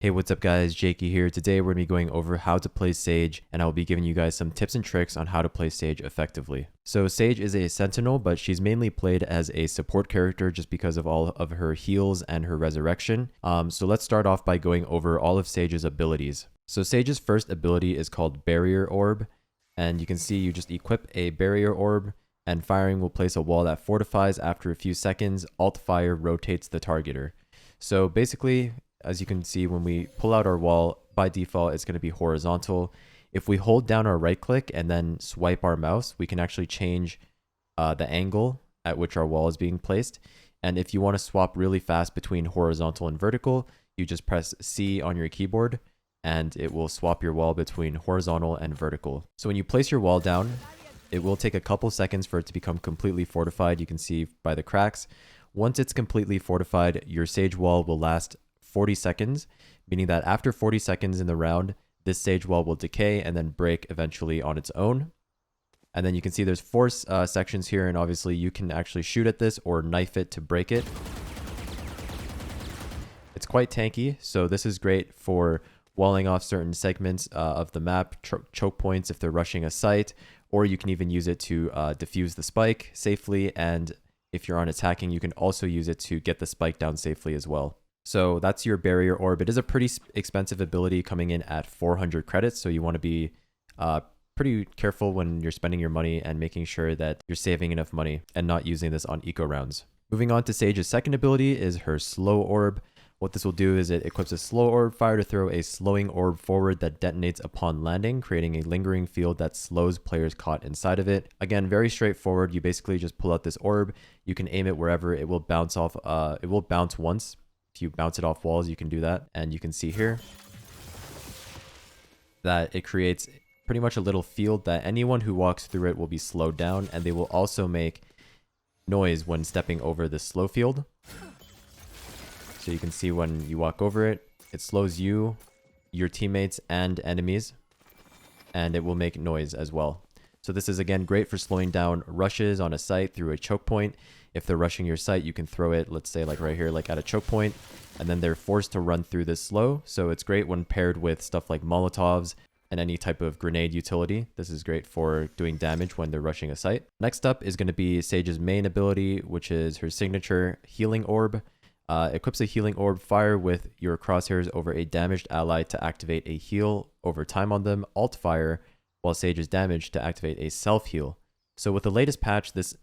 Hey, what's up guys, Jaeky here. Today we're going to be going over how to play Sage, and I'll be giving you guys some tips and tricks on how to play Sage effectively. So Sage is a sentinel, but she's mainly played as a support character just because of all of her heals and her resurrection. So let's start off by going over all of Sage's abilities. So Sage's first ability is called Barrier Orb, and you can see you just equip a Barrier Orb, and firing will place a wall that fortifies after a few seconds. Alt fire rotates the targeter. So basically, as you can see, when we pull out our wall, by default, it's going to be horizontal. If we hold down our right click and then swipe our mouse, we can actually change the angle at which our wall is being placed. And if you want to swap really fast between horizontal and vertical, you just press C on your keyboard and it will swap your wall between horizontal and vertical. So when you place your wall down, it will take a couple seconds for it to become completely fortified. You can see by the cracks. Once it's completely fortified, your Sage wall will last 40 seconds, meaning that after 40 seconds in the round, this Sage wall will decay and then break eventually on its own. And then you can see there's four sections here, and obviously you can actually shoot at this or knife it to break it. It's quite tanky, so this is great for walling off certain segments of the map, choke points if they're rushing a site, or you can even use it to defuse the spike safely, and if you're on attacking, you can also use it to get the spike down safely as well. So that's your Barrier Orb. It is a pretty expensive ability, coming in at 400 credits, so you want to be pretty careful when you're spending your money and making sure that you're saving enough money and not using this on eco rounds. Moving on to Sage's second ability is her Slow Orb. What this will do is it equips a Slow Orb fire to throw a slowing orb forward that detonates upon landing, creating a lingering field that slows players caught inside of it. Again, very straightforward. You basically just pull out this orb. You can aim it wherever. It will bounce off. It will bounce once. If you bounce it off walls, you can do that. And you can see here that it creates pretty much a little field that anyone who walks through it will be slowed down, and they will also make noise when stepping over the slow field. So you can see when you walk over it, it slows you, your teammates, and enemies, and it will make noise as well. So this is again great for slowing down rushes on a site through a choke point. If they're rushing your site, you can throw it, let's say like right here, like at a choke point, and then they're forced to run through this slow. So it's great when paired with stuff like Molotovs and any type of grenade utility. This is great for doing damage when they're rushing a site. Next up is going to be Sage's main ability, which is her signature Healing Orb. Equips a Healing Orb fire with your crosshairs over a damaged ally to activate a heal over time on them. Alt fire while Sage is damaged to activate a self-heal. So with the latest patch, this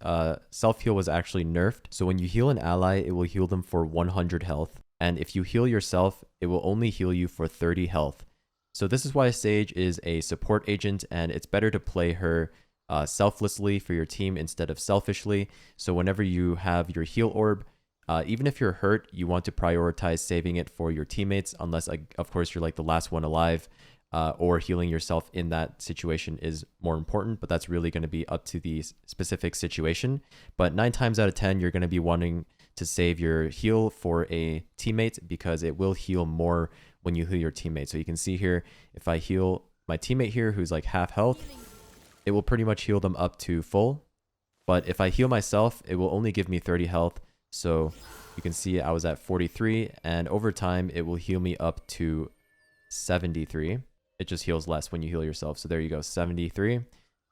self-heal was actually nerfed. So when you heal an ally, it will heal them for 100 health. And if you heal yourself, it will only heal you for 30 health. So this is why Sage is a support agent, and it's better to play her selflessly for your team instead of selfishly. So whenever you have your heal orb, even if you're hurt, you want to prioritize saving it for your teammates, unless, of course, you're like the last one alive. Or healing yourself in that situation is more important, but that's really going to be up to the specific situation. But 9 times out of 10, you're going to be wanting to save your heal for a teammate because it will heal more when you heal your teammate. So you can see here, if I heal my teammate here who's like half health, it will pretty much heal them up to full. But if I heal myself, it will only give me 30 health. So you can see I was at 43, and over time, it will heal me up to 73. It just heals less when you heal yourself. So there you go, 73.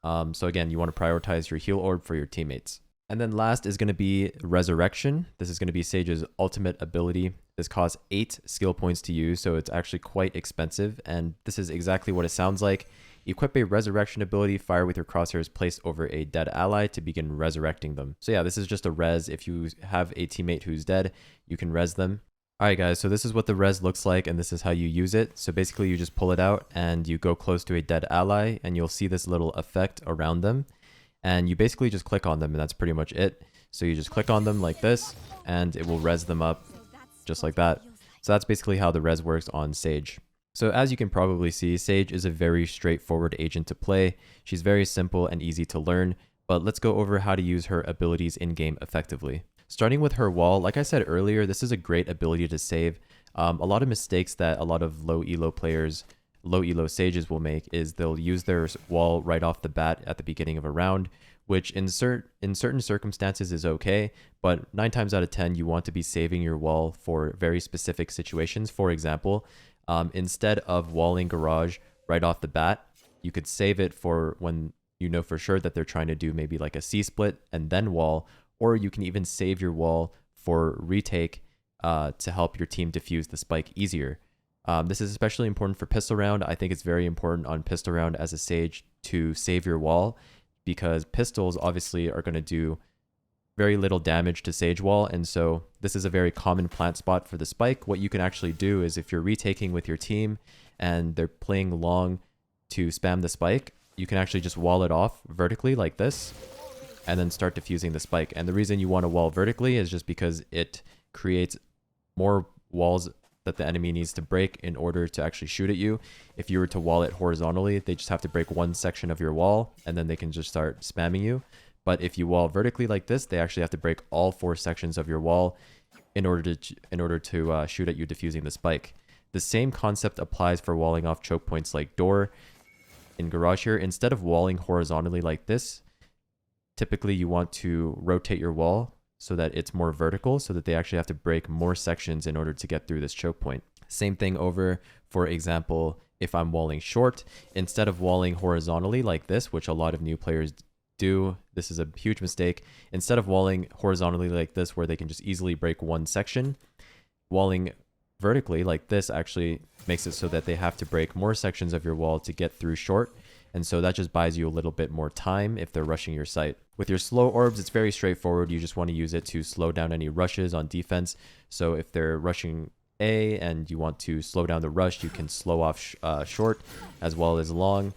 So again, you want to prioritize your heal orb for your teammates. And then last is going to be Resurrection. This is going to be Sage's ultimate ability. This costs 8 skill points to use, so it's actually quite expensive. And this is exactly what it sounds like. Equip a Resurrection ability, fire with your crosshairs placed over a dead ally to begin resurrecting them. So yeah, this is just a res. If you have a teammate who's dead, you can res them. Alright guys, so this is what the res looks like, and this is how you use it. So basically you just pull it out and you go close to a dead ally, and you'll see this little effect around them. And you basically just click on them, and that's pretty much it. So you just click on them like this, and it will res them up just like that. So that's basically how the res works on Sage. So as you can probably see, Sage is a very straightforward agent to play. She's very simple and easy to learn, but let's go over how to use her abilities in-game effectively. Starting with her wall, like I said earlier, this is a great ability to save. A lot of mistakes that a lot of low elo players, low elo sages will make is they'll use their wall right off the bat at the beginning of a round, which in certain circumstances is okay, but 9 times out of 10, you want to be saving your wall for very specific situations. For example, instead of walling garage right off the bat, you could save it for when you know for sure that they're trying to do maybe like a C-split and then wall, or you can even save your wall for retake to help your team defuse the spike easier. This is especially important for pistol round. I think it's very important on pistol round as a Sage to save your wall, because pistols obviously are going to do very little damage to Sage wall, and so this is a very common plant spot for the spike. What you can actually do is if you're retaking with your team and they're playing long to spam the spike, you can actually just wall it off vertically like this and then start defusing the spike. And the reason you want to wall vertically is just because it creates more walls that the enemy needs to break in order to actually shoot at you. If you were to wall it horizontally, they just have to break one section of your wall and then they can just start spamming you. But if you wall vertically like this, they actually have to break all 4 sections of your wall in order to shoot at you defusing the spike. The same concept applies for walling off choke points like door in garage here. Instead of walling horizontally like this, typically you want to rotate your wall so that it's more vertical, so that they actually have to break more sections in order to get through this choke point. Same thing over, for example, if I'm walling short, instead of walling horizontally like this, which a lot of new players do, this is a huge mistake. Instead of walling horizontally like this, where they can just easily break one section, walling vertically like this actually makes it so that they have to break more sections of your wall to get through short. And so that just buys you a little bit more time if they're rushing your site. With your slow orbs, it's very straightforward. You just want to use it to slow down any rushes on defense. So if they're rushing A and you want to slow down the rush, you can slow off short as well as long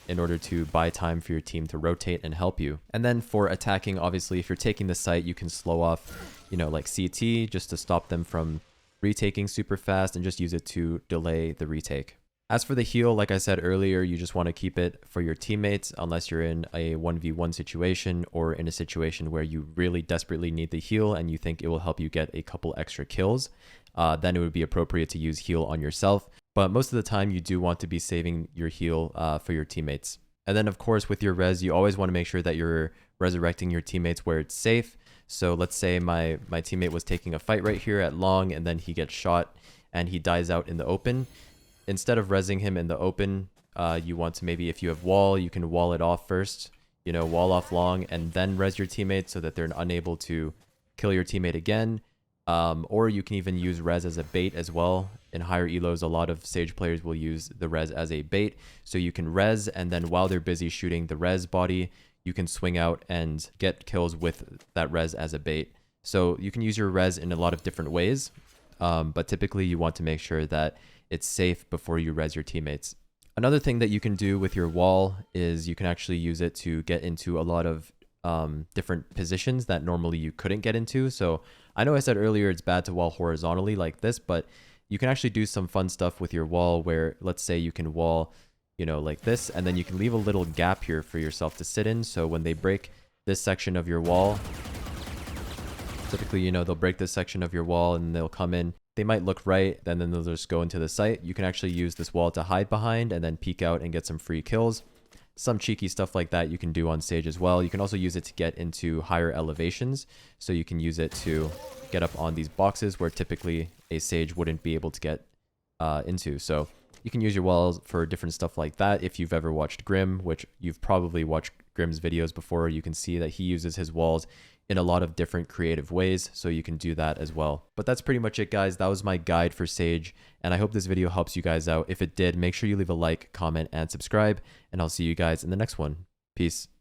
in order to buy time for your team to rotate and help you. And then for attacking, obviously, if you're taking the site, you can slow off, like CT just to stop them from retaking super fast and just use it to delay the retake. As for the heal, like I said earlier, you just want to keep it for your teammates unless you're in a 1v1 situation or in a situation where you really desperately need the heal and you think it will help you get a couple extra kills. Then it would be appropriate to use heal on yourself. But most of the time you do want to be saving your heal for your teammates. And then of course with your res, you always want to make sure that you're resurrecting your teammates where it's safe. So let's say my teammate was taking a fight right here at long and then he gets shot and he dies out in the open. Instead of resing him in the open, you want to maybe, if you have wall, you can wall it off first, wall off long and then res your teammate so that they're unable to kill your teammate again. Or you can even use res as a bait as well. In higher elos, a lot of Sage players will use the res as a bait. So you can res, and then while they're busy shooting the res body, you can swing out and get kills with that res as a bait. So you can use your res in a lot of different ways. But typically you want to make sure that it's safe before you res your teammates. Another thing that you can do with your wall is you can actually use it to get into a lot of different positions that normally you couldn't get into. So I know I said earlier it's bad to wall horizontally like this, but you can actually do some fun stuff with your wall where, let's say you can wall, like this, and then you can leave a little gap here for yourself to sit in. So when they break this section of your wall, typically, they'll break this section of your wall and they'll come in. They might look right, and then they'll just go into the site. You can actually use this wall to hide behind and then peek out and get some free kills. Some cheeky stuff like that you can do on Sage as well. You can also use it to get into higher elevations. So you can use it to get up on these boxes where typically a Sage wouldn't be able to get into. So you can use your walls for different stuff like that. If you've ever watched Grim, which you've probably watched Grim's videos before, you can see that he uses his walls in a lot of different creative ways, so you can do that as well. But that's pretty much it, guys. That was my guide for Sage, and I hope this video helps you guys out. If it did, make sure you leave a like, comment, and subscribe, and I'll see you guys in the next one. Peace.